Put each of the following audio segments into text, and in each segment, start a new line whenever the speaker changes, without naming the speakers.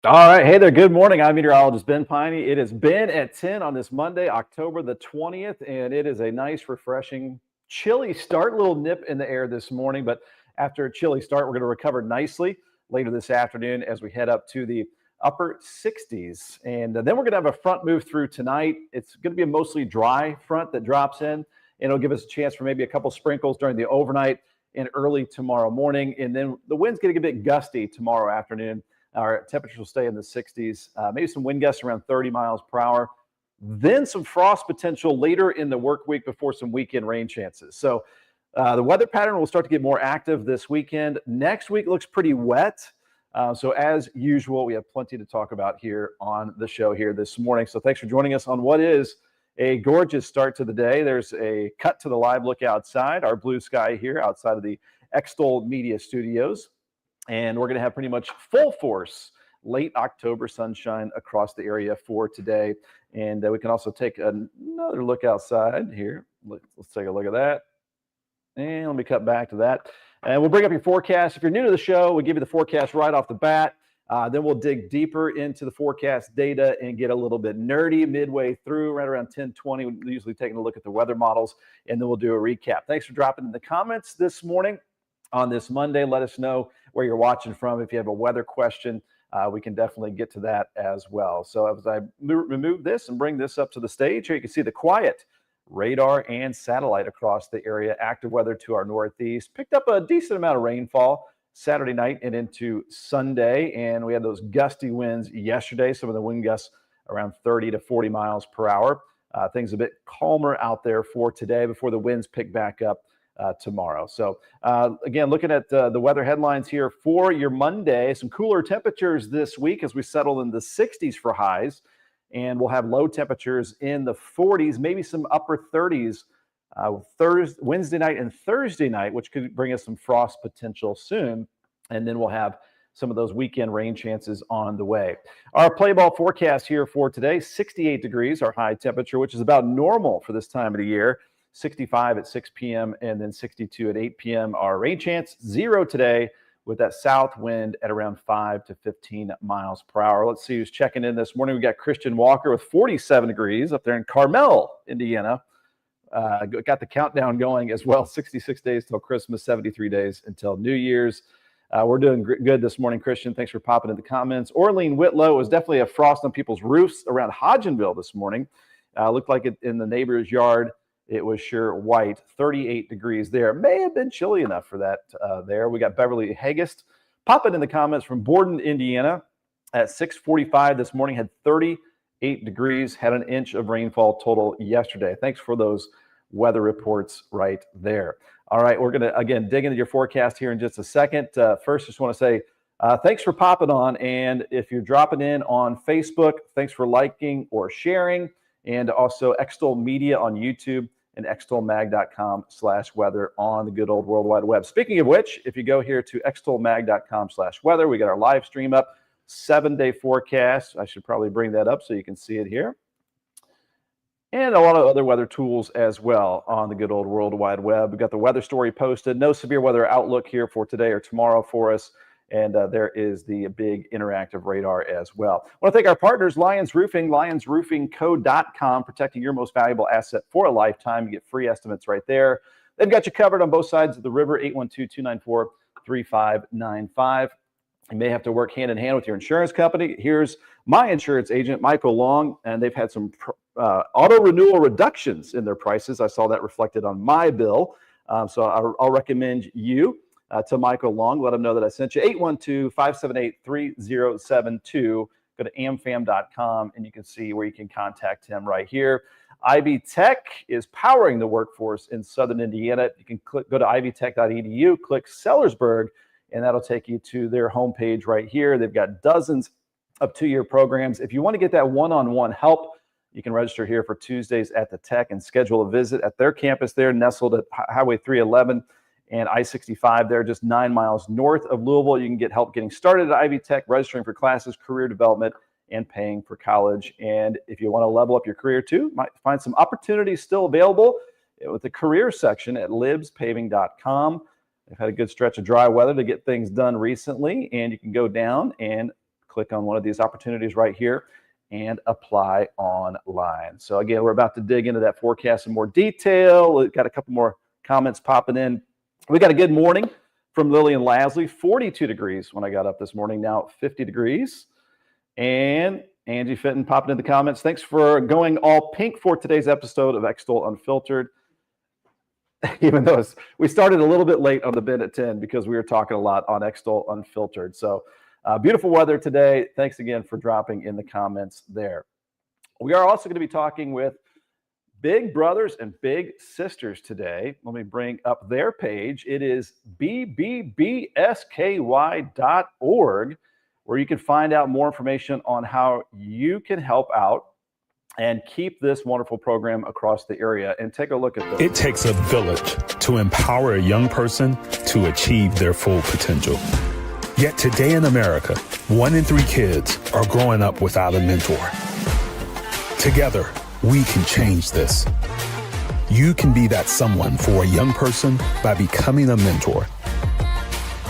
All right. Hey there. Good morning. I'm meteorologist Ben Peine. It has been at 10 on this Monday, October the 20th, and it is a nice, refreshing, chilly start. Little nip in the air this morning, but after a chilly start, we're going to recover nicely later this afternoon as we head up to the upper 60s. And then we're going to have a front move through tonight. It's going to be a mostly dry front that drops in, and it'll give us a chance for maybe a couple sprinkles during the overnight and early tomorrow morning. And then the wind's going to get a bit gusty tomorrow afternoon. Our temperatures will stay in the 60s, maybe some wind gusts around 30 miles per hour. Then some frost potential later in the work week before some weekend rain chances. So the weather pattern will start to get more active this weekend. Next week looks pretty wet. So as usual, we have plenty to talk about here on the show here this morning. So thanks for joining us on what is a gorgeous start to the day. There's a cut to the live look outside, our blue sky here outside of the Extol Media Studios. And we're going to have pretty much full force late October sunshine across the area for today. And we can also take another look outside here. Let's take a look at that. And let me cut back to that. And we'll bring up your forecast. If you're new to the show, we'll give you the forecast right off the bat. Then we'll dig deeper into the forecast data and get a little bit nerdy midway through, right around 10:20. We're usually taking a look at the weather models, and then we'll do a recap. Thanks for dropping in the comments this morning on this Monday. Let us know where you're watching from. If you have a weather question, we can definitely get to that as well. So as I remove this and bring this up to the stage, here you can see the quiet radar and satellite across the area. Active weather to our northeast. Picked up a decent amount of rainfall Saturday night and into Sunday, and we had those gusty winds yesterday. Some of the wind gusts around 30 to 40 miles per hour. Things a bit calmer out there for today before the winds pick back up tomorrow. So again, looking at the weather headlines here for your Monday, some cooler temperatures this week as we settle in the 60s for highs, and we'll have low temperatures in the 40s, maybe some upper 30s Wednesday night and Thursday night, which could bring us some frost potential soon. And then we'll have some of those weekend rain chances on the way. Our play ball forecast here for today, 68 degrees, our high temperature, which is about normal for this time of the year. 65 at 6 p.m. and then 62 at 8 p.m. Our rain chance, 0 today with that south wind at around 5 to 15 miles per hour. Let's see who's checking in this morning. We got Christian Walker with 47 degrees up there in Carmel, Indiana. Got the countdown going as well. 66 days till Christmas, 73 days until New Year's. We're doing good this morning, Christian. Thanks for popping in the comments. Orlean Whitlow, was definitely a frost on people's roofs around Hodgenville this morning. Looked like it in the neighbor's yard. It was sure white, 38 degrees there. May have been chilly enough for that there. We got Beverly Hagest popping in the comments from Borden, Indiana at 6:45 this morning, had 38 degrees, had an inch of rainfall total yesterday. Thanks for those weather reports right there. All right, we're going to, again, dig into your forecast here in just a second. First, just want to say thanks for popping on. And if you're dropping in on Facebook, thanks for liking or sharing. And also Extol Media on YouTube and extolmag.com/weather on the good old World Wide Web. Speaking of which, if you go here to extolmag.com/weather, we got our live stream up, 7-day forecast. I should probably bring that up so you can see it here. And a lot of other weather tools as well on the good old World Wide Web. We've got the weather story posted. No severe weather outlook here for today or tomorrow for us. And there is the big interactive radar as well. I want to thank our partners, Lions Roofing, lionsroofingco.com, protecting your most valuable asset for a lifetime. You get free estimates right there. They've got you covered on both sides of the river, 812-294-3595. You may have to work hand in hand with your insurance company. Here's my insurance agent, Michael Long, and they've had some auto renewal reductions in their prices. I saw that reflected on my bill. So I'll recommend you to Michael Long. Let him know that I sent you. 812-578-3072. Go to amfam.com and you can see where you can contact him right here. Ivy Tech is powering the workforce in Southern Indiana. You can go to ivytech.edu, click Sellersburg, and that'll take you to their homepage right here. They've got dozens of 2-year programs. If you want to get that one-on-one help, you can register here for Tuesdays at the Tech and schedule a visit at their campus there, nestled at Highway 311 and I-65 there, just 9 miles north of Louisville. You can get help getting started at Ivy Tech, registering for classes, career development, and paying for college. And if you want to level up your career too, might find some opportunities still available with the career section at libspaving.com. They've had a good stretch of dry weather to get things done recently, and you can go down and click on one of these opportunities right here and apply online. So again, we're about to dig into that forecast in more detail. We've got a couple more comments popping in. We got a good morning from Lillian Lasley, 42 degrees when I got up this morning, now 50 degrees. And Angie Fenton popping in the comments. Thanks for going all pink for today's episode of Extol Unfiltered. Even though we started a little bit late on the Ben at 10 because we were talking a lot on Extol Unfiltered. So beautiful weather today. Thanks again for dropping in the comments there. We are also going to be talking with big brothers and big sisters today. Let me bring up their page. It is bbbsky.org, where you can find out more information on how you can help out and keep this wonderful program across the area. And take a look at this.
It takes a village to empower a young person to achieve their full potential. Yet today in America, 1 in 3 kids are growing up without a mentor. Together, we can change this. You can be that someone for a young person by becoming a mentor.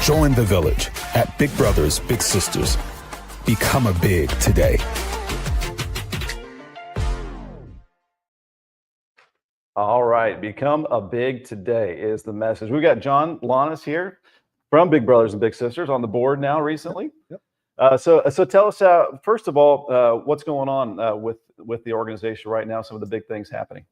Join the village at Big Brothers Big Sisters. Become a big today.
All right, become a big today is the message. We got John Lannis here from Big Brothers and Big Sisters on the board now recently.
Yep.
So tell us, first of all, what's going on with the organization right now, some of the big things happening.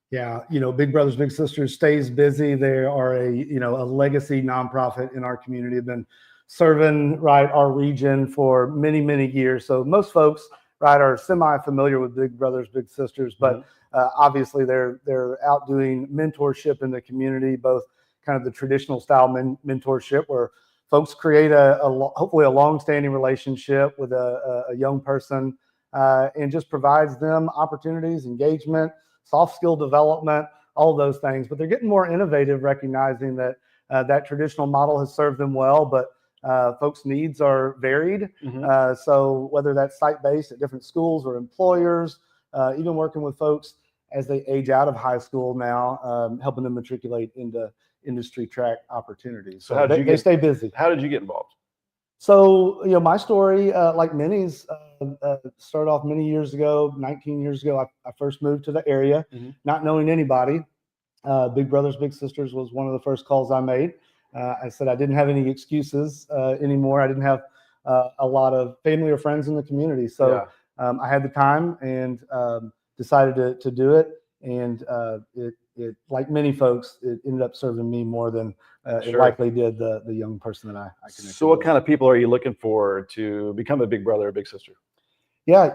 Yeah, Big Brothers Big Sisters stays busy. They are a legacy nonprofit in our community. Have been serving our region for many, many years. So most folks are semi-familiar with Big Brothers Big Sisters, but obviously they're out doing mentorship in the community, both kind of the traditional style mentorship where folks create hopefully a long-standing relationship with a young person and just provides them opportunities, engagement, soft skill development, all those things. But they're getting more innovative, recognizing that that traditional model has served them well, but folks' needs are varied. So whether that's site-based at different schools or employers, even working with folks as they age out of high school now, helping them matriculate into industry track opportunities. So they stay busy.
How did you get involved?
So, my story, like many's, started off many years ago, 19 years ago. I first moved to the area, not knowing anybody. Big Brothers Big Sisters was one of the first calls I made. I said I didn't have any excuses anymore. I didn't have a lot of family or friends in the community. So I had the time and decided to do it. And it, like many folks, it ended up serving me more than it likely did the young person that I connected
So what
with.
kind of people are you looking for to become a big brother or big sister?
Yeah,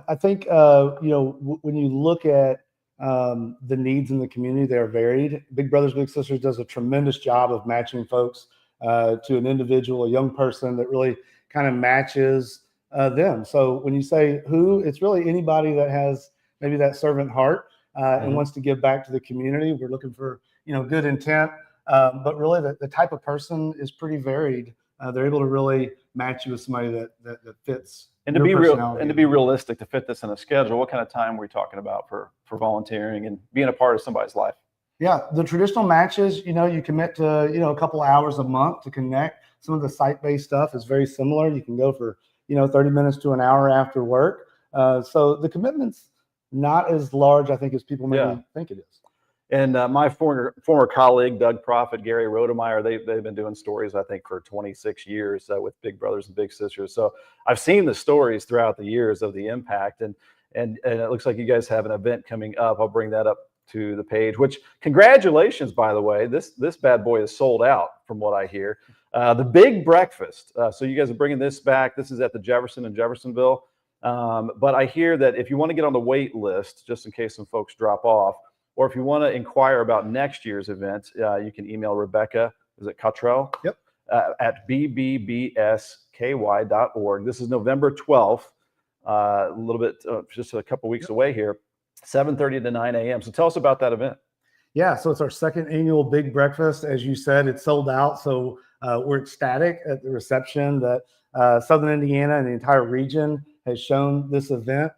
I think, when you look at the needs in the community, they're varied. Big Brothers Big Sisters does a tremendous job of matching folks to an individual, a young person that really kind of matches them. So when you say who, it's really anybody that has maybe that servant heart and wants to give back to the community. We're looking for, good intent, but really the type of person is pretty varied. They're able to really match you with somebody that fits.
And to be realistic, to fit this in a schedule, what kind of time were we talking about for volunteering and being a part of somebody's life?
Yeah, the traditional matches, you commit to, a couple hours a month to connect. Some of the site-based stuff is very similar. You can go for, 30 minutes to an hour after work. So the commitment's not as large, I think, as people maybe think it is.
And my former colleague, Doug Profit, Gary Rodemeyer, they've been doing stories, I think, for 26 years with Big Brothers and Big Sisters. So I've seen the stories throughout the years of the impact. And it looks like you guys have an event coming up. I'll bring that up to the page, which congratulations, by the way. This bad boy is sold out from what I hear. The Big Breakfast. So you guys are bringing this back. This is at the Jefferson in Jeffersonville. But I hear that if you want to get on the wait list, just in case some folks drop off, or if you want to inquire about next year's event, you can email Rebecca, is it Cottrell?
Yep.
At bbbsky.org. This is November 12th, a little bit, just a couple weeks away here, 7:30 to 9 a.m. So tell us about that event.
Yeah, so it's our second annual Big Breakfast. As you said, it's sold out. So we're ecstatic at the reception that Southern Indiana and the entire region has shown this event.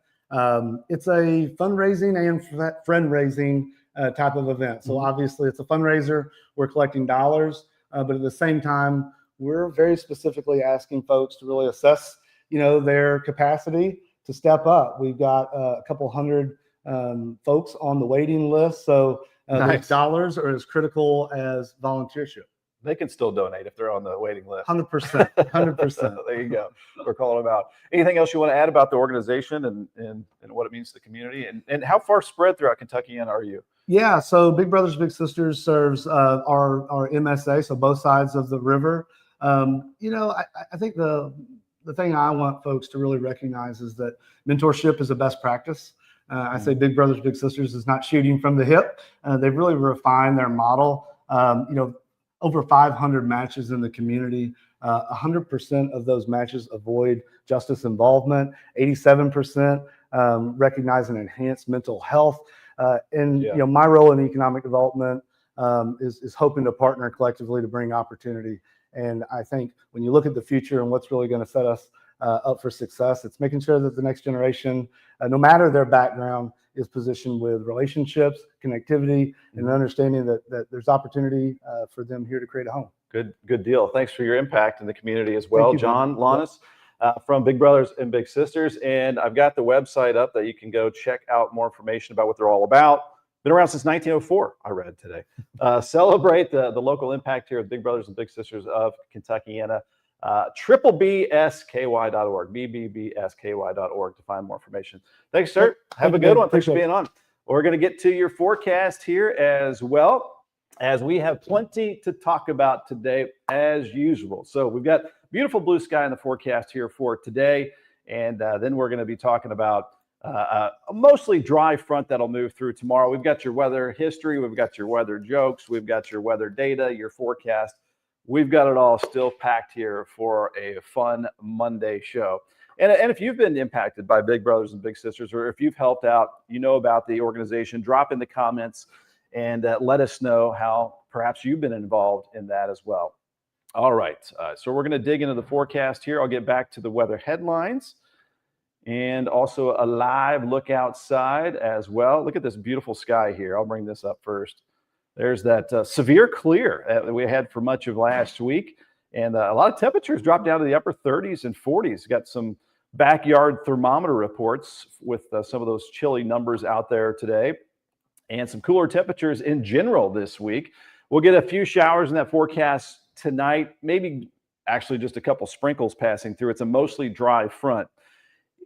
It's a fundraising and friend-raising type of event. So obviously it's a fundraiser. We're collecting dollars, but at the same time, we're very specifically asking folks to really assess, their capacity to step up. We've got a couple hundred folks on the waiting list. So
Nice.
those dollars are as critical as volunteership.
They can still donate if they're on the waiting list.
100%. 100%.
There you go. We're calling them out. Anything else you want to add about the organization and what it means to the community? And how far spread throughout Kentucky are you?
Yeah, so Big Brothers Big Sisters serves our MSA, so both sides of the river. I think the thing I want folks to really recognize is that mentorship is a best practice. I say Big Brothers Big Sisters is not shooting from the hip. They've really refined their model. Over 500 matches in the community. 100% of those matches avoid justice involvement. 87% recognize and enhance mental health. My role in economic development is hoping to partner collectively to bring opportunity. And I think when you look at the future and what's really going to set us up for success, it's making sure that the next generation, no matter their background, is positioned with relationships, connectivity, and understanding that there's opportunity for them here to create a home.
Good deal. Thanks for your impact in the community as well,
you,
John Lannis from Big Brothers and Big Sisters. And I've got the website up that you can go check out more information about what they're all about. Been around since 1904, I read today. Celebrate the local impact here of Big Brothers and Big Sisters of Kentuckiana. BBBSKY.org, BBBSKY.org to find more information. Thanks, sir. Have a good one. Thanks for being on. We're going to get to your forecast here as well, as we have plenty to talk about today as usual. So we've got beautiful blue sky in the forecast here for today. And then we're going to be talking about a mostly dry front that'll move through tomorrow. We've got your weather history. We've got your weather jokes. We've got your weather data, your forecast. We've got it all still packed here for a fun Monday show. And if you've been impacted by Big Brothers and Big Sisters, or if you've helped out, about the organization, drop in the comments and let us know how perhaps you've been involved in that as well. All right. So we're going to dig into the forecast here. I'll get back to the weather headlines and also a live look outside as well. Look at this beautiful sky here. I'll bring this up first. There's that severe clear that we had for much of last week. And a lot of temperatures dropped down to the upper 30s and 40s. Got some backyard thermometer reports with some of those chilly numbers out there today. And some cooler temperatures in general this week. We'll get a few showers in that forecast tonight. Maybe actually just a couple sprinkles passing through. It's a mostly dry front.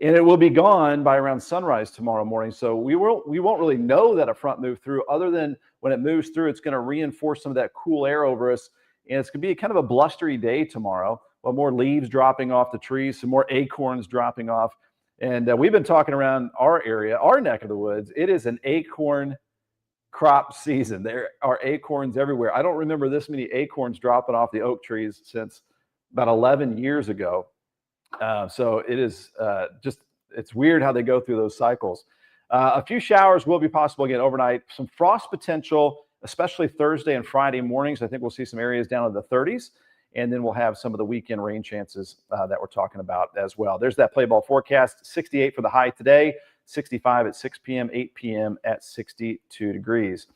And it will be gone by around sunrise tomorrow morning. So we won't really know that a front moved through, other than when it moves through, it's going to reinforce some of that cool air over us. And it's going to be kind of a blustery day tomorrow. Well, more leaves dropping off the trees, some more acorns dropping off. And we've been talking around our area, our neck of the woods. It is an acorn crop season. There are acorns everywhere. I don't remember this many acorns dropping off the oak trees since about 11 years ago. So it is it's weird how they go through those cycles. A few showers will be possible again overnight. Some frost potential, especially Thursday and Friday mornings. I think we'll see some areas down in the 30s. And then we'll have some of the weekend rain chances that we're talking about as well. There's that play ball forecast. 68 for the high today, 65 at 6 p.m., 8 p.m. at 62 degrees.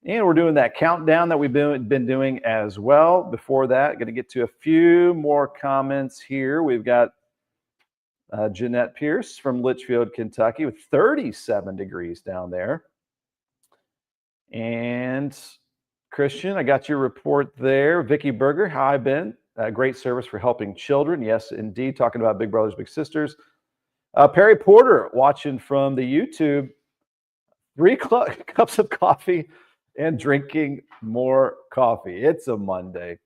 And we're doing that countdown that we've been doing as well. Before that, going to get to a few more comments here. We've got Jeanette Pierce from Litchfield, Kentucky, with 37 degrees down there. And Christian, I got your report there. Vicki Berger, hi, Ben. Great service for helping children. Yes, indeed. Talking about Big Brothers, Big Sisters. Perry Porter watching from the YouTube. 3 cups of coffee and drinking more coffee. It's a Monday.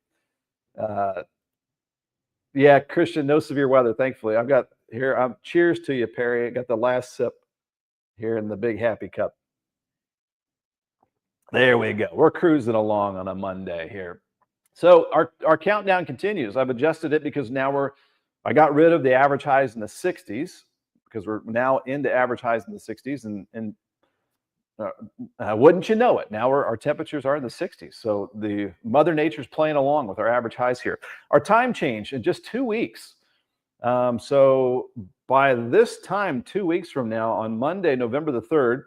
Yeah, Christian, no severe weather, thankfully. I've got here, cheers to you, Perry. I got the last sip here in the big happy cup. There we go. We're cruising along on a Monday here. So our countdown continues. I've adjusted it because now I got rid of the average highs in the 60s because we're now into average highs in the 60s. And wouldn't you know it? Now our temperatures are in the 60s. So the Mother Nature's playing along with our average highs here. Our time change in just 2 weeks. So by this time, 2 weeks from now, on Monday, November the 3rd,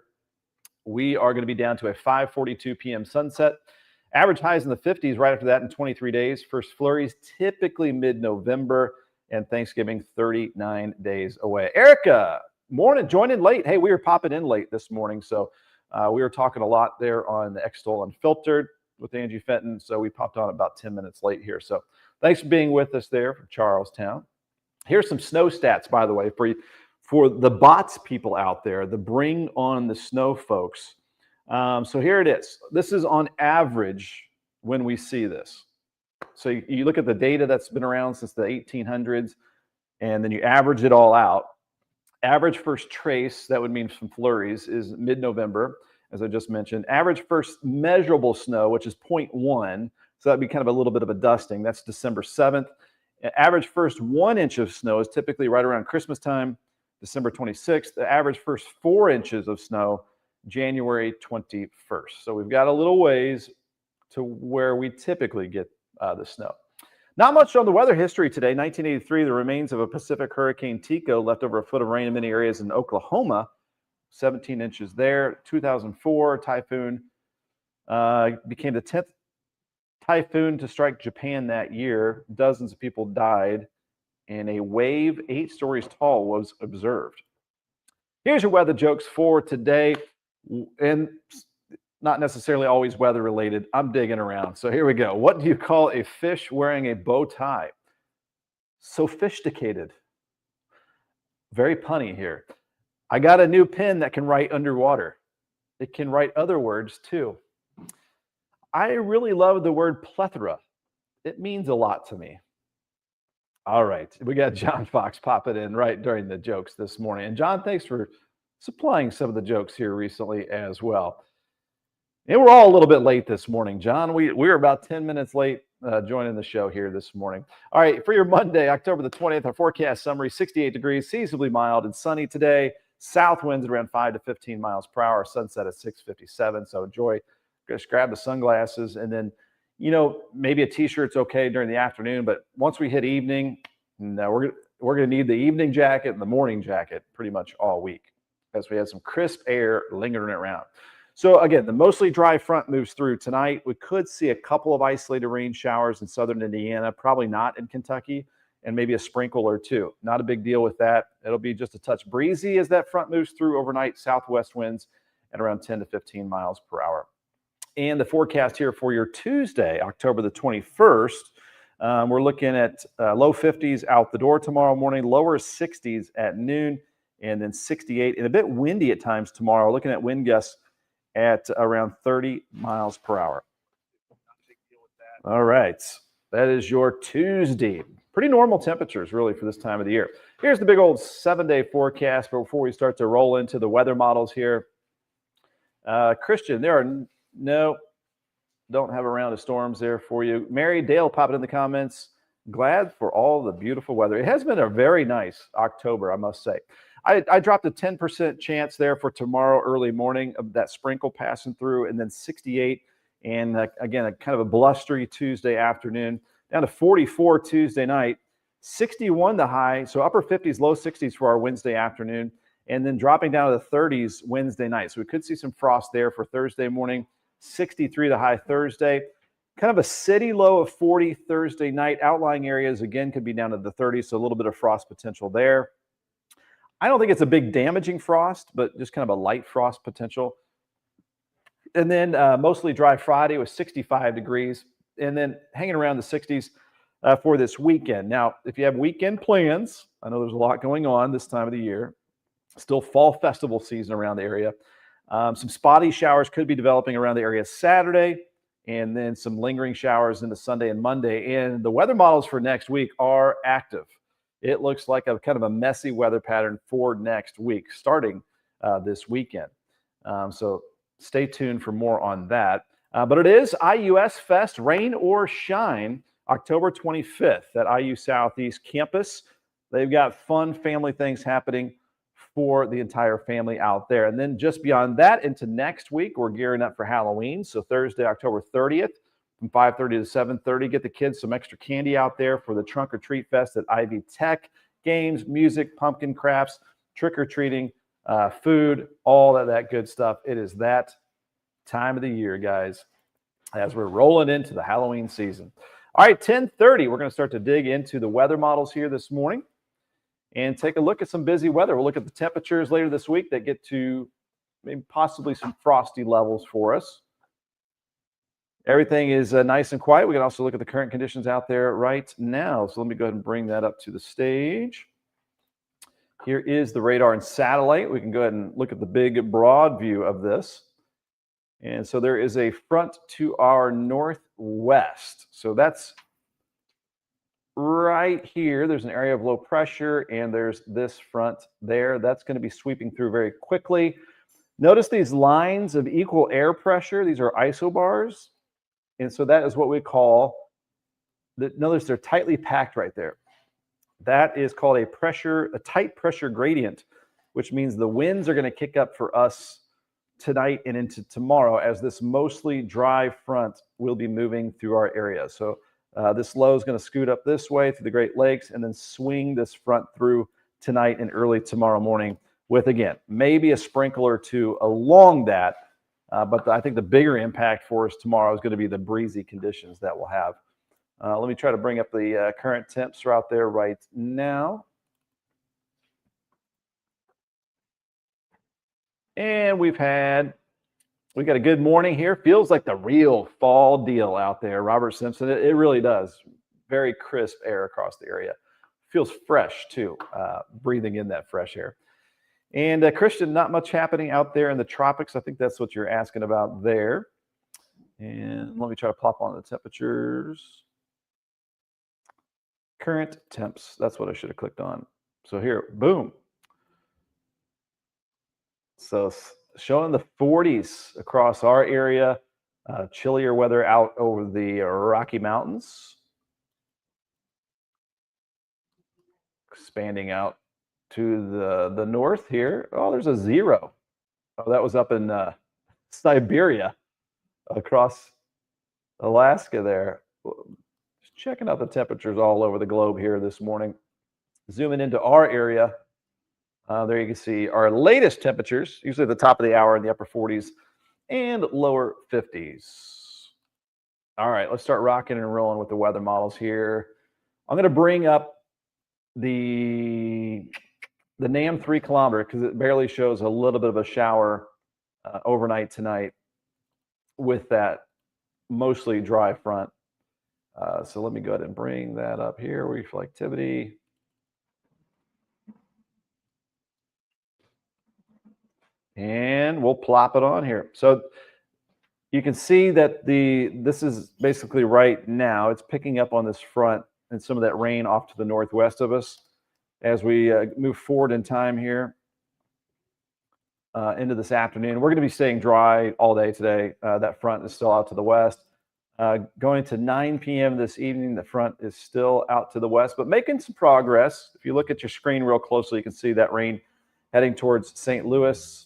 we are going to be down to a 5:42 p.m. sunset. Average highs in the 50s right after that in 23 days. First flurries typically mid-November. and Thanksgiving 39 days away. Erica, morning, joining late. Hey, we were popping in late this morning, so we were talking a lot there on the Extol Unfiltered with Angie Fenton, so we popped on about 10 minutes late here. So thanks for being with us there from Charlestown. Here's some snow stats, by the way, for the bots people out there, the bring on the snow folks. So here it is. This is on average when we see this. So you look at the data that's been around since the 1800s, and then you average it all out. Average first trace, that would mean some flurries, is mid-November, as I just mentioned. Average first measurable snow, which is 0.1, so that'd be kind of a little bit of a dusting. That's December 7th. Average first 1 inch of snow is typically right around Christmas time, December 26th. The average first 4 inches of snow, January 21st. So we've got a little ways to where we typically get the snow. Not much on the weather history today. 1983, the remains of a Pacific Hurricane Tico left over a foot of rain in many areas in Oklahoma, 17 inches there. 2004, typhoon became the 10th typhoon to strike Japan that year. Dozens of people died, and a wave 8 stories tall was observed. Here's your weather jokes for today, and not necessarily always weather related. I'm digging around. So here we go. What do you call a fish wearing a bow tie? Sophisticated. Very punny here. I got a new pen that can write underwater. It can write other words too. I really love the word plethora. It means a lot to me. All right. We got John Fox popping in right during the jokes this morning. And John, thanks for supplying some of the jokes here recently as well. And we're all a little bit late this morning, John. We were about 10 minutes late joining the show here this morning. All right, for your Monday, October the 20th, our forecast summary, 68 degrees, seasonably mild and sunny today. South winds at around 5 to 15 miles per hour, sunset at 6:57. So enjoy, just grab the sunglasses, and then, maybe a t-shirt's okay during the afternoon, but once we hit evening, no, we're going to need the evening jacket and the morning jacket pretty much all week, as we have some crisp air lingering around. So again, the mostly dry front moves through tonight. We could see a couple of isolated rain showers in southern Indiana, probably not in Kentucky, and maybe a sprinkle or two. Not a big deal with that. It'll be just a touch breezy as that front moves through overnight. Southwest winds at around 10 to 15 miles per hour. And the forecast here for your Tuesday, October the 21st, we're looking at low 50s out the door tomorrow morning, lower 60s at noon, and then 68, and a bit windy at times tomorrow. Looking at wind gusts at around 30 miles per hour. All right, that is your Tuesday. Pretty normal temperatures, really, for this time of the year. Here's the big old 7-day forecast before we start to roll into the weather models here. Christian, there are don't have a round of storms there for you. Mary Dale popping in the comments. Glad for all the beautiful weather. It has been a very nice October, I must say. I dropped a 10% chance there for tomorrow early morning of that sprinkle passing through, and then 68, and again, a kind of a blustery Tuesday afternoon, down to 44 Tuesday night, 61 the high, so upper 50s, low 60s for our Wednesday afternoon, and then dropping down to the 30s Wednesday night. So we could see some frost there for Thursday morning, 63 the high Thursday. Kind of a city low of 40 Thursday night. Outlying areas, again, could be down to the 30s, so a little bit of frost potential there. I don't think it's a big damaging frost, but just kind of a light frost potential. And then mostly dry Friday with 65 degrees, and then hanging around the 60s for this weekend. Now, if you have weekend plans, I know there's a lot going on this time of the year. Still fall festival season around the area. Some spotty showers could be developing around the area Saturday, and then some lingering showers into Sunday and Monday. And the weather models for next week are active. It looks like a kind of a messy weather pattern for next week, starting this weekend. So stay tuned for more on that. But it is IUS Fest, rain or shine, October 25th at IU Southeast campus. They've got fun family things happening for the entire family out there. And then just beyond that, into next week, we're gearing up for Halloween. So Thursday, October 30th, from 5:30 to 7:30, get the kids some extra candy out there for the Trunk or Treat Fest at Ivy Tech. Games, music, pumpkin crafts, trick-or-treating, food, all of that good stuff. It is that time of the year, guys, as we're rolling into the Halloween season. All right, 10:30, we're going to start to dig into the weather models here this morning and take a look at some busy weather. We'll look at the temperatures later this week that get to maybe possibly some frosty levels for us. Everything is nice and quiet. We can also look at the current conditions out there right now. So let me go ahead and bring that up to the stage. Here is the radar and satellite. We can go ahead and look at the big broad view of this. And so there is a front to our northwest. So that's right here. There's an area of low pressure, and there's this front there. That's going to be sweeping through very quickly. Notice these lines of equal air pressure. These are isobars. And so that is what we call, notice they're tightly packed right there. That is called a tight pressure gradient, which means the winds are going to kick up for us tonight and into tomorrow as this mostly dry front will be moving through our area. So this low is going to scoot up this way through the Great Lakes and then swing this front through tonight and early tomorrow morning with, again, maybe a sprinkle or two along that. But I think the bigger impact for us tomorrow is going to be the breezy conditions that we'll have. Let me try to bring up the current temps out there right now. And we got a good morning here. Feels like the real fall deal out there, Robert Simpson. It really does. Very crisp air across the area. Feels fresh too, breathing in that fresh air. And Christian, not much happening out there in the tropics. I think that's what you're asking about there. And let me try to plop on the temperatures. Current temps. That's what I should have clicked on. So here, boom. So showing the 40s across our area, chillier weather out over the Rocky Mountains. Expanding out to the north here. Oh, there's a 0. Oh, that was up in Siberia across Alaska there. Just checking out the temperatures all over the globe here this morning. Zooming into our area. There you can see our latest temperatures, usually at the top of the hour in the upper 40s and lower 50s. All right, let's start rocking and rolling with the weather models here. I'm going to bring up the NAM 3 kilometer because it barely shows a little bit of a shower overnight tonight with that mostly dry front. So let me go ahead and bring that up here. Reflectivity. And we'll plop it on here. So you can see that this is basically right now. It's picking up on this front and some of that rain off to the northwest of us as we move forward in time here into this afternoon. We're going to be staying dry all day today. That front is still out to the west. Going to 9 p.m. this evening, the front is still out to the west, but making some progress. If you look at your screen real closely, you can see that rain heading towards St. Louis.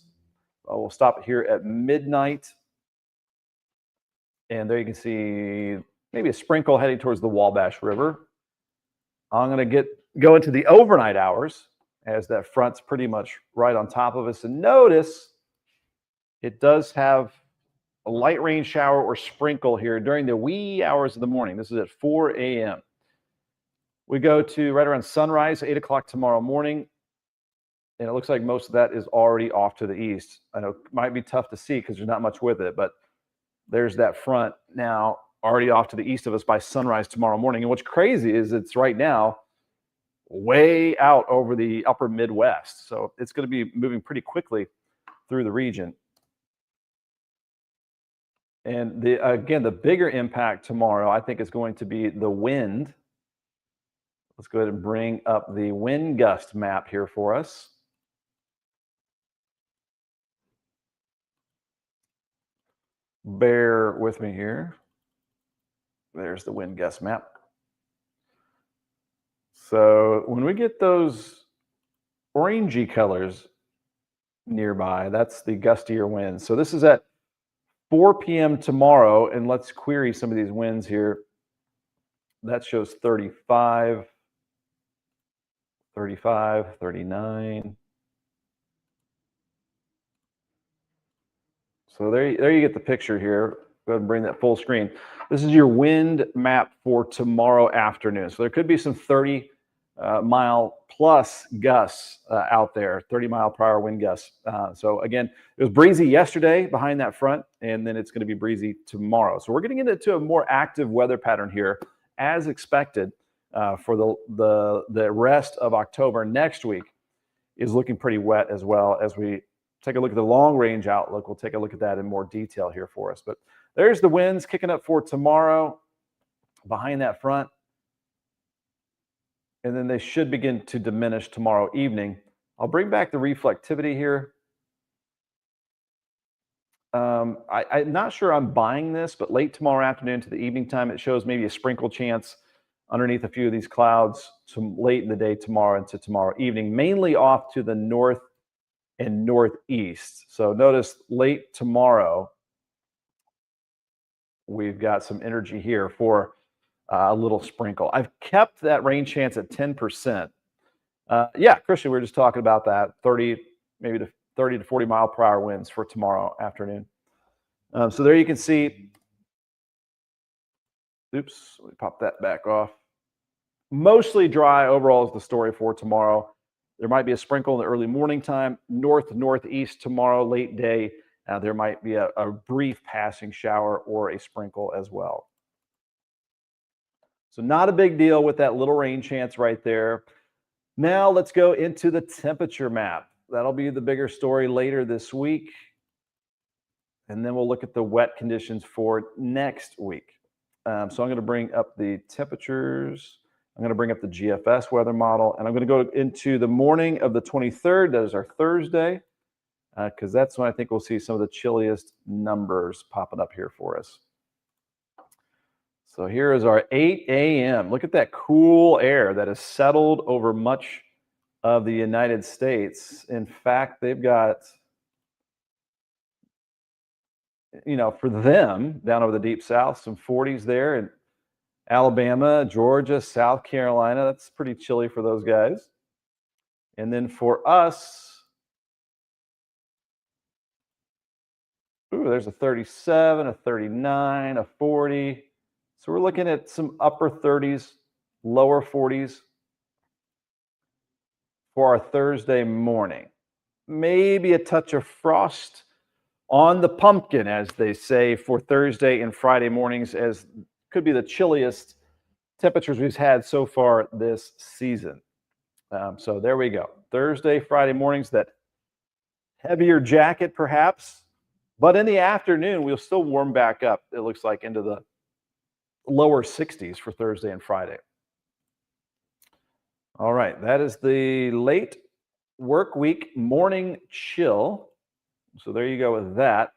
We'll stop here at midnight. And there you can see maybe a sprinkle heading towards the Wabash River. I'm going to go into the overnight hours as that front's pretty much right on top of us. And notice it does have a light rain shower or sprinkle here during the wee hours of the morning. This is at 4 a.m. We go to right around sunrise, 8 o'clock tomorrow morning. And it looks like most of that is already off to the east. I know it might be tough to see because there's not much with it, but there's that front now already off to the east of us by sunrise tomorrow morning. And what's crazy is it's right now way out over the upper Midwest. So it's going to be moving pretty quickly through the region. And again, the bigger impact tomorrow, I think, is going to be the wind. Let's go ahead and bring up the wind gust map here for us. Bear with me here. There's the wind gust map. So when we get those orangey colors nearby, that's the gustier winds. So this is at 4 p.m. tomorrow, and let's query some of these winds here. That shows 35, 35, 39. So there you get the picture here. Go ahead and bring that full screen. This is your wind map for tomorrow afternoon. So there could be some 30 mile plus gusts out there, 30-mile-per-hour wind gusts. So again, it was breezy yesterday behind that front, and then it's going to be breezy tomorrow. So we're getting into a more active weather pattern here, as expected, for the rest of October. Next week is looking pretty wet as well. As we take a look at the long-range outlook, we'll take a look at that in more detail here for us. But there's the winds kicking up for tomorrow behind that front. And then they should begin to diminish tomorrow evening. I'll bring back the reflectivity here. I'm not sure I'm buying this, but late tomorrow afternoon to the evening time, it shows maybe a sprinkle chance underneath a few of these clouds late in the day tomorrow into tomorrow evening, mainly off to the north and northeast. So notice late tomorrow, we've got some energy here for a little sprinkle. I've kept that rain chance at 10%. Yeah, Christian, we were just talking about that, 30 to 40 mile per hour winds for tomorrow afternoon. So there you can see, oops, let me pop that back off. Mostly dry overall is the story for tomorrow. There might be a sprinkle in the early morning time, northeast tomorrow, late day. There might be a brief passing shower or a sprinkle as well. So not a big deal with that little rain chance right there. Now let's go into the temperature map. That'll be the bigger story later this week. And then we'll look at the wet conditions for next week. So I'm going to bring up the temperatures. I'm going to bring up the GFS weather model. And I'm going to go into the morning of the 23rd. That is our Thursday. Because that's when I think we'll see some of the chilliest numbers popping up here for us. So here is our 8 a.m. Look at that cool air that has settled over much of the United States. In fact, they've got, for them, down over the deep south, some 40s there in Alabama, Georgia, South Carolina. That's pretty chilly for those guys. And then for us, there's a 37, a 39, a 40. So we're looking at some upper 30s, lower 40s for our Thursday morning. Maybe a touch of frost on the pumpkin, as they say, for Thursday and Friday mornings, as could be the chilliest temperatures we've had so far this season. So there we go. Thursday, Friday mornings, that heavier jacket perhaps. But in the afternoon, we'll still warm back up, it looks like, into the lower 60s for Thursday and Friday. All right, that is the late work week morning chill. So there you go with that.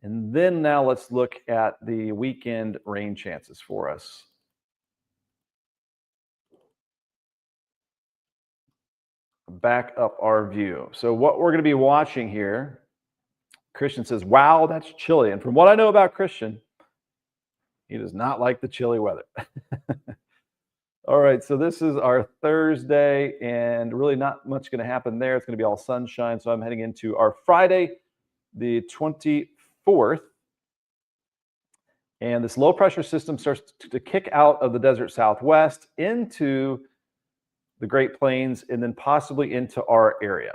And then now let's look at the weekend rain chances for us. Back up our view. So what we're going to be watching here, Christian says, wow, that's chilly. And from what I know about Christian, he does not like the chilly weather. All right, so this is our Thursday, and really not much going to happen there. It's going to be all sunshine. So I'm heading into our Friday, the 24th. And this low pressure system starts to kick out of the desert Southwest into the Great Plains and then possibly into our area.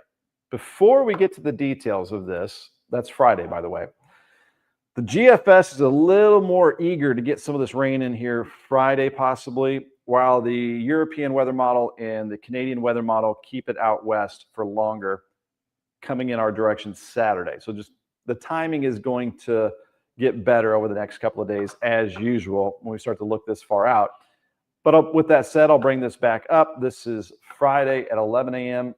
Before we get to the details of this, that's Friday, by the way, the GFS is a little more eager to get some of this rain in here Friday, possibly, while the European weather model and the Canadian weather model keep it out west for longer, coming in our direction Saturday. So just the timing is going to get better over the next couple of days, as usual, when we start to look this far out. But with that said, I'll bring this back up. This is Friday at 11 a.m.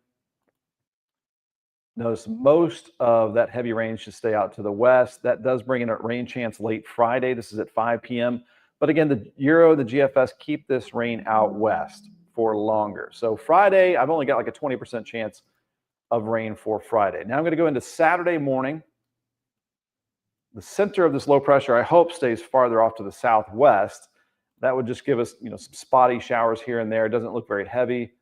Notice most of that heavy rain should stay out to the west. That does bring in a rain chance late Friday. This is at 5 p.m. But again, the Euro, the GFS keep this rain out west for longer. So Friday, I've only got like a 20% chance of rain for Friday. Now I'm going to go into Saturday morning. The center of this low pressure, I hope, stays farther off to the southwest. That would just give us, some spotty showers here and there. It doesn't look very heavy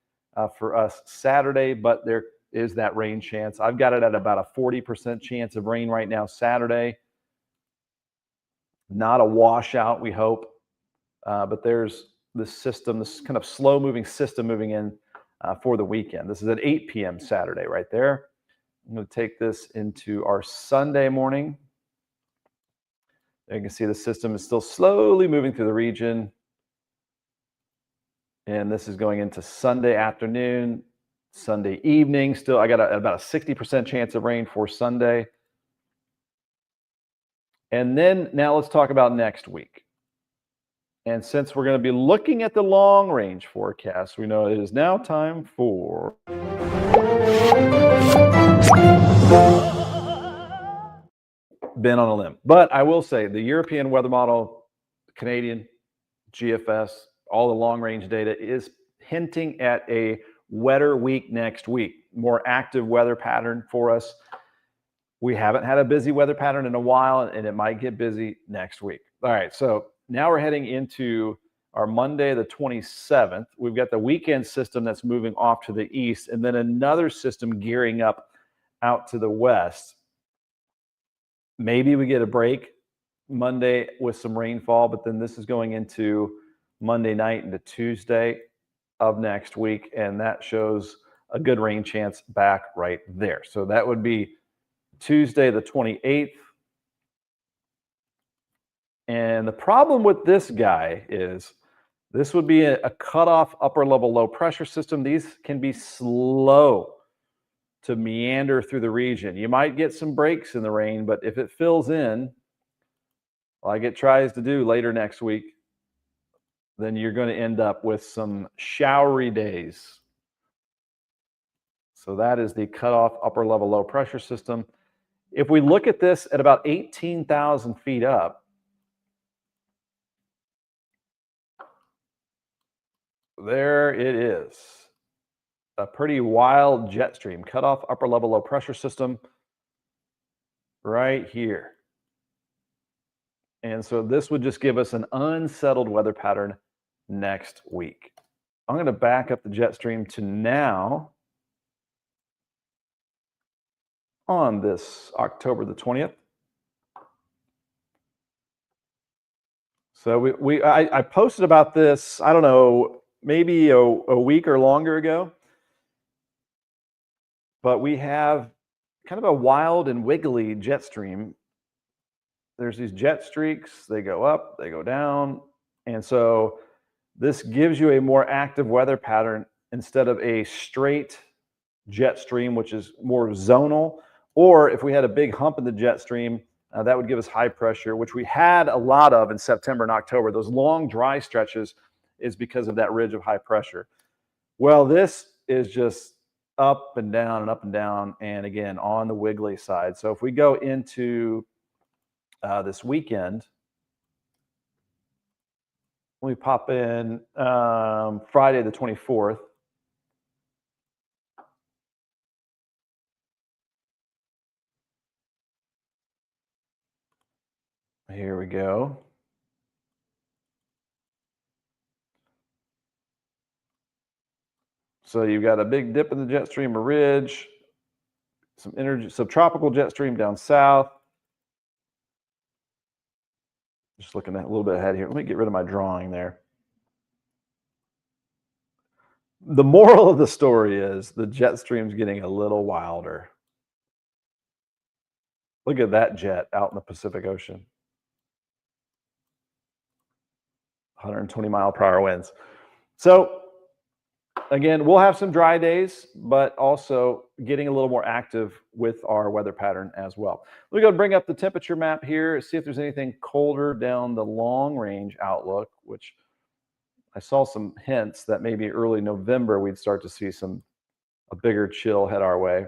for us Saturday, but there is that rain chance. I've got it at about a 40% chance of rain right now Saturday. Not a washout, we hope. But there's this system, this kind of slow moving system moving in for the weekend. This is at 8 p.m. Saturday right there. I'm going to take this into our Sunday morning. You can see the system is still slowly moving through the region. And this is going into Sunday afternoon, Sunday evening. Still, I got about a 60% chance of rain for Sunday. And then now let's talk about next week. And since we're going to be looking at the long range forecast, we know it is now time for Ben on a limb. But I will say the European weather model, Canadian, GFS, all the long range data is hinting at a wetter week next week, more active weather pattern for us. We haven't had a busy weather pattern in a while, and it might get busy next week. All right, so now we're heading into our Monday, the 27th. We've got the weekend system that's moving off to the east, and then another system gearing up out to the west. Maybe we get a break Monday with some rainfall, but then this is going into Monday night into Tuesday of next week, and that shows a good rain chance back right there. So that would be Tuesday, the 28th. And the problem with this guy is this would be a cutoff upper level low pressure system. These can be slow to meander through the region. You might get some breaks in the rain, but if it fills in, like it tries to do later next week, then you're going to end up with some showery days. So that is the cutoff upper level low pressure system. If we look at this at about 18,000 feet up, there it is. A pretty wild jet stream, cutoff upper level low pressure system right here. And so this would just give us an unsettled weather pattern next week. I'm going to back up the jet stream to now on this October the 20th. So I posted about this, I don't know, maybe a week or longer ago. But we have kind of a wild and wiggly jet stream. There's these jet streaks, they go up, they go down. And so this gives you a more active weather pattern instead of a straight jet stream, which is more zonal. Or if we had a big hump in the jet stream, that would give us high pressure, which we had a lot of in September and October. Those long dry stretches is because of that ridge of high pressure. Well, this is just up and down and up and down, and again, on the wiggly side. So if we go into this weekend, we pop in Friday the 24th. Here we go. So you've got a big dip in the jet stream, a ridge, some energy, subtropical jet stream down south. Just looking at a little bit ahead here. Let me get rid of my drawing there. The moral of the story is the jet stream's getting a little wilder. Look at that jet out in the Pacific Ocean. 120 mile per hour winds. So again, we'll have some dry days, but also getting a little more active with our weather pattern as well. Let me go and bring up the temperature map here, see if there's anything colder down the long range outlook, which I saw some hints that maybe early November we'd start to see a bigger chill head our way.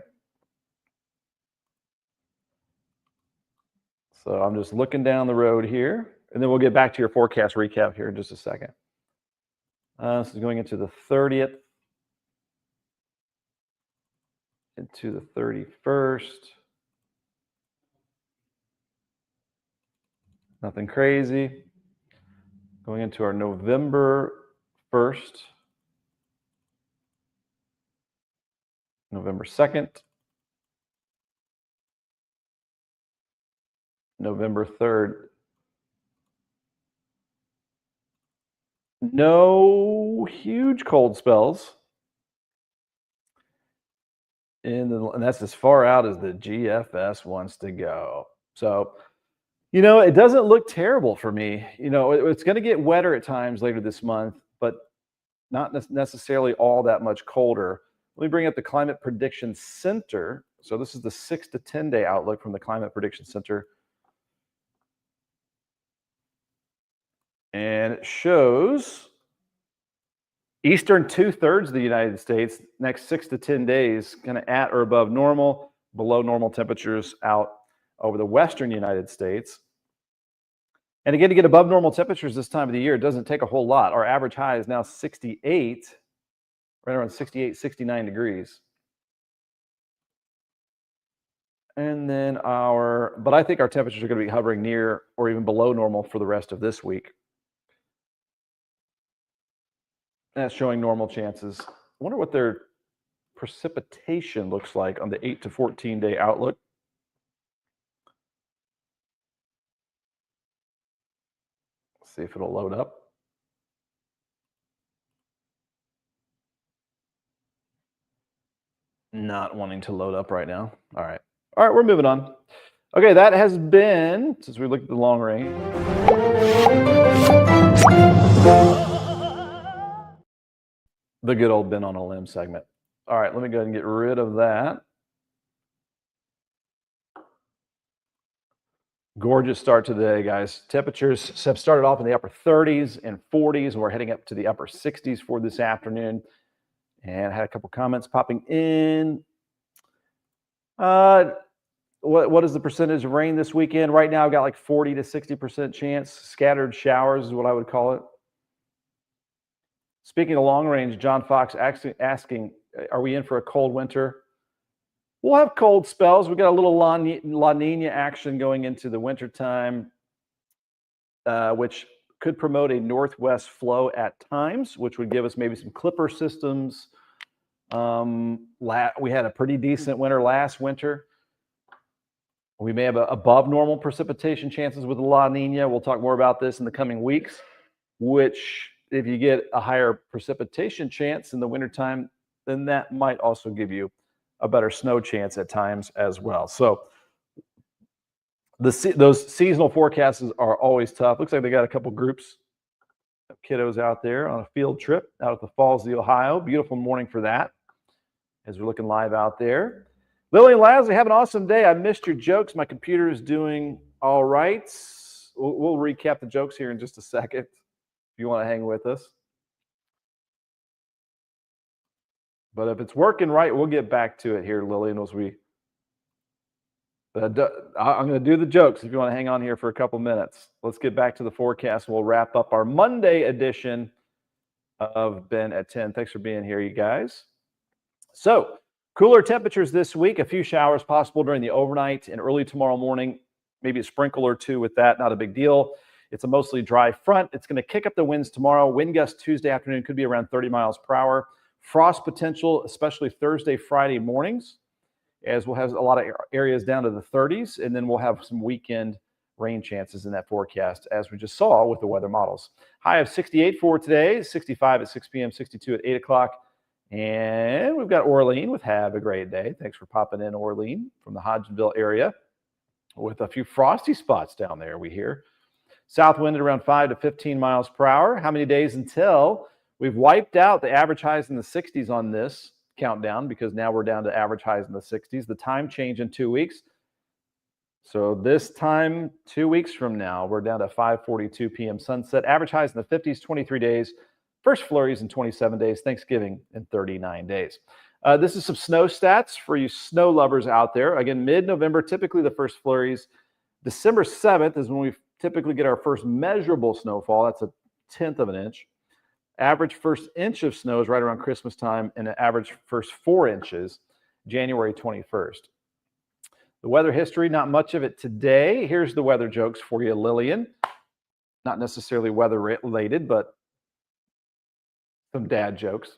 So I'm just looking down the road here, and then we'll get back to your forecast recap here in just a second. This is going into the 30th, into the 31st. Nothing crazy. Going into our November 1st, November 2nd, November 3rd, No huge cold spells. And that's as far out as the GFS wants to go. So, it doesn't look terrible for me. It's going to get wetter at times later this month, but not necessarily all that much colder. Let me bring up the Climate Prediction Center. So this is the 6 to 10 day outlook from the Climate Prediction Center. And it shows eastern 2/3 of the United States, next 6 to 10 days, kind of at or above normal, below normal temperatures out over the western United States. And again, to get above normal temperatures this time of the year, it doesn't take a whole lot. Our average high is now 68, right around 68, 69 degrees. And then but I think our temperatures are going to be hovering near or even below normal for the rest of this week. That's showing normal chances. I wonder what their precipitation looks like on the 8 to 14 day outlook. See if it'll load up. Not wanting to load up right now. All right, we're moving on. Okay, that has been, since we looked at the long range, the good old Ben on a Limb segment. All right, let me go ahead and get rid of that. Gorgeous start to the day, guys. Temperatures have started off in the upper 30s and 40s, and we're heading up to the upper 60s for this afternoon. And I had a couple comments popping in. What is the percentage of rain this weekend? Right now, I've got like 40 to 60% chance. Scattered showers is what I would call it. Speaking of long range, John Fox asking, are we in for a cold winter? We'll have cold spells. We've got a little La Nina action going into the wintertime, which could promote a northwest flow at times, which would give us maybe some clipper systems. We had a pretty decent winter last winter. We may have above normal precipitation chances with the La Nina. We'll talk more about this in the coming weeks, which if you get a higher precipitation chance in the wintertime, then that might also give you a better snow chance at times as well. So those seasonal forecasts are always tough. Looks like they got a couple groups of kiddos out there on a field trip out at the Falls of the Ohio. Beautiful morning for that as we're looking live out there. Lily and Lasley, have an awesome day. I missed your jokes. My computer is doing all right. We'll recap the jokes here in just a second if you want to hang with us. But if it's working right, we'll get back to it here, Lillian, as I'm going to do the jokes if you want to hang on here for a couple minutes. Let's get back to the forecast. We'll wrap up our Monday edition of Ben at 10. Thanks for being here, you guys. So, cooler temperatures this week. A few showers possible during the overnight and early tomorrow morning. Maybe a sprinkle or two with that. Not a big deal. It's a mostly dry front. It's going to kick up the winds tomorrow. Wind gusts Tuesday afternoon could be around 30 miles per hour. Frost potential, especially Thursday, Friday mornings, as we'll have a lot of areas down to the 30s, and then we'll have some weekend rain chances in that forecast, as we just saw with the weather models. High of 68 for today, 65 at 6 p.m., 62 at 8 o'clock. And we've got Orlean with Have a Great Day. Thanks for popping in, Orlean, from the Hodgenville area, with a few frosty spots down there, we hear. South wind at around 5 to 15 miles per hour. How many days until we've wiped out the average highs in the 60s on this countdown, because now we're down to average highs in the 60s. The time change in 2 weeks. So this time, 2 weeks from now, we're down to 5:42 p.m. sunset. Average highs in the 50s, 23 days. First flurries in 27 days. Thanksgiving in 39 days. This is some snow stats for you snow lovers out there. Again, mid-November, typically the first flurries. December 7th is when we typically get our first measurable snowfall. That's 1/10 of an inch. Average first inch of snow is right around Christmas time, and an average first 4 inches, January 21st. The weather history, not much of it today. Here's the weather jokes for you, Lillian. Not necessarily weather related, but some dad jokes.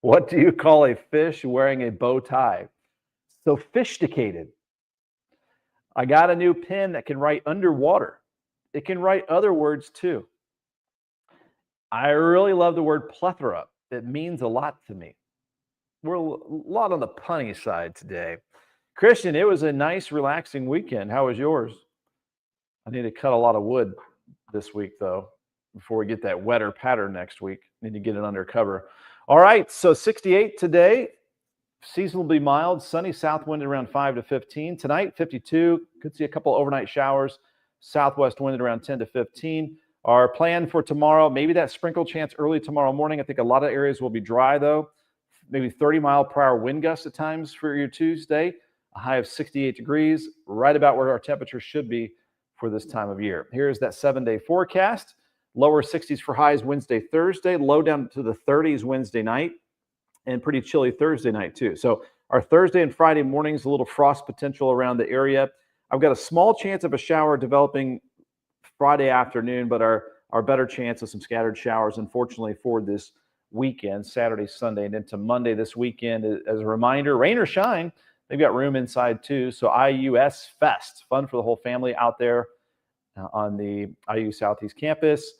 What do you call a fish wearing a bow tie? Sophisticated. I got a new pen that can write underwater. It can write other words too. I really love the word plethora. It means a lot to me. We're a lot on the punny side today. Christian, it was a nice, relaxing weekend. How was yours? I need to cut a lot of wood this week, though, before we get that wetter pattern next week. Need to get it under cover. All right, so 68 today. Seasonably mild, sunny, south wind around 5 to 15. Tonight, 52. Could see a couple overnight showers. Southwest wind around 10 to 15. Our plan for tomorrow, maybe that sprinkle chance early tomorrow morning. I think a lot of areas will be dry, though. Maybe 30-mile-per-hour wind gusts at times for your Tuesday. A high of 68 degrees, right about where our temperature should be for this time of year. Here's that 7-day forecast. Lower 60s for highs Wednesday, Thursday. Low down to the 30s Wednesday night. And pretty chilly Thursday night, too. So our Thursday and Friday mornings, a little frost potential around the area. I've got a small chance of a shower developing Friday afternoon, but our better chance of some scattered showers, unfortunately, for this weekend, Saturday, Sunday, and into Monday this weekend. As a reminder, rain or shine, they've got room inside, too. So IUS Fest, fun for the whole family out there on the IU Southeast campus.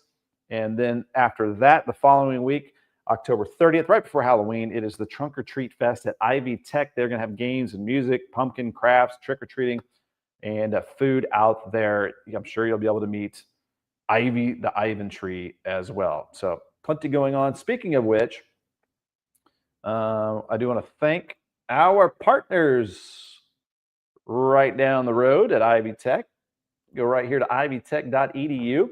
And then after that, the following week, October 30th, right before Halloween, it is the Trunk or Treat Fest at Ivy Tech. They're going to have games and music, pumpkin crafts, trick-or-treating, and food out there. I'm sure you'll be able to meet Ivy, the Ivan tree, as well. So plenty going on. Speaking of which, I do want to thank our partners right down the road at Ivy Tech. Go right here to ivytech.edu.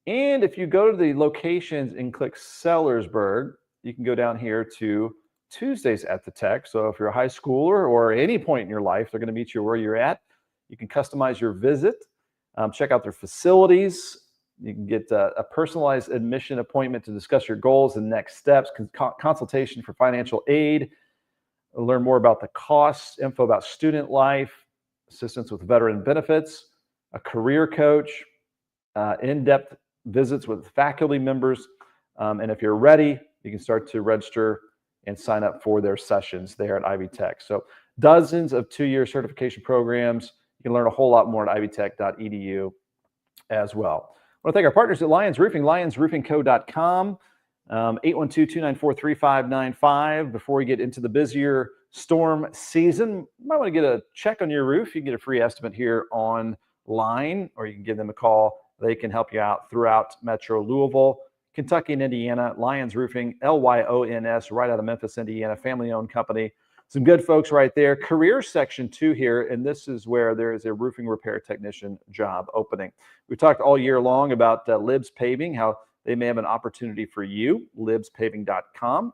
And if you go to the locations and click Sellersburg, you can go down here to Tuesdays at the Tech. So if you're a high schooler or any point in your life, they're going to meet you where you're at. You can customize your visit, check out their facilities. You can get a personalized admission appointment to discuss your goals and next steps, consultation for financial aid, learn more about the costs, info about student life, assistance with veteran benefits, a career coach, in-depth visits with faculty members. And if you're ready, you can start to register and sign up for their sessions there at Ivy Tech. So dozens of 2-year certification programs. You can learn a whole lot more at ivytech.edu as well. I want to thank our partners at Lions Roofing, lionsroofingco.com, 812-294-3595. Before we get into the busier storm season, you might want to get a check on your roof. You can get a free estimate here online, or you can give them a call. They can help you out throughout Metro Louisville, Kentucky, and Indiana. Lions Roofing, Lyons, right out of Memphis, Indiana, family-owned company. Some good folks right there. Career section 2 here, and this is where there is a roofing repair technician job opening. We talked all year long about Libs Paving, how they may have an opportunity for you, libspaving.com,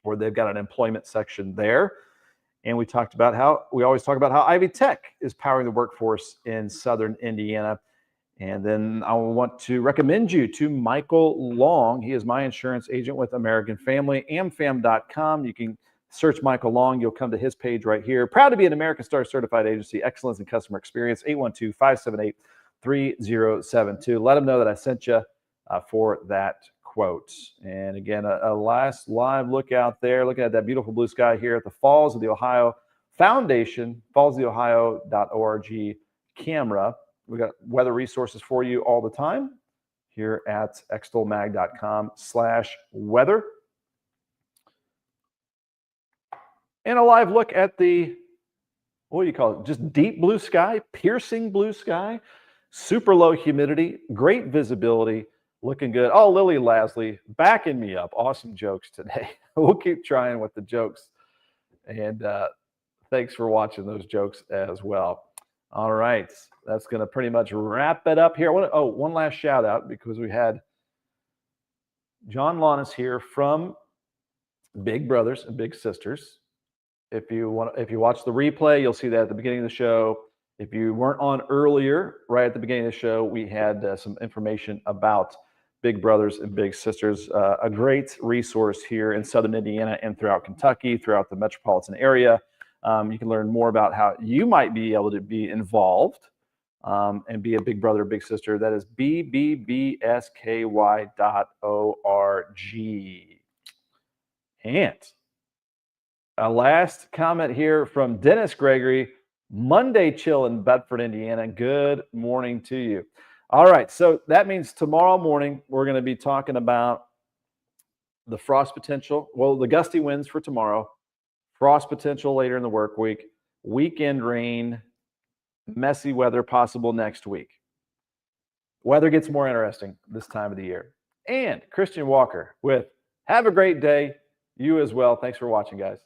or they've got an employment section there. And we talked about how Ivy Tech is powering the workforce in Southern Indiana. And then I want to recommend you to Michael Long. He is my insurance agent with American Family, amfam.com. You can search Michael Long. You'll come to his page right here. Proud to be an American Star certified agency, excellence in customer experience, 812-578-3072. Let them know that I sent you for that quote. And again, a last live look out there, looking at that beautiful blue sky here at the Falls of the Ohio Foundation, fallsoftheohio.org camera. We got weather resources for you all the time here at extolmag.com/weather. And a live look at the, what do you call it? Just deep blue sky, piercing blue sky, super low humidity, great visibility, looking good. Oh, Lily Lasley backing me up. Awesome jokes today. We'll keep trying with the jokes. And thanks for watching those jokes as well. All right, that's going to pretty much wrap it up here. One last shout out, because we had John Launis here from Big Brothers and Big Sisters. If you watch the replay, you'll see that at the beginning of the show. If you weren't on earlier, right at the beginning of the show, we had some information about Big Brothers and Big Sisters, a great resource here in Southern Indiana and throughout Kentucky, throughout the metropolitan area. You can learn more about how you might be able to be involved and be a big brother or big sister. That is bbbsky.org. And a last comment here from Dennis Gregory. Monday chill in Bedford, Indiana. Good morning to you. All right, so that means tomorrow morning we're going to be talking about the frost potential. Well, the gusty winds for tomorrow, frost potential later in the work week, weekend rain, messy weather possible next week. Weather gets more interesting this time of the year. And Christian Walker with Have a Great Day. You as well. Thanks for watching, guys.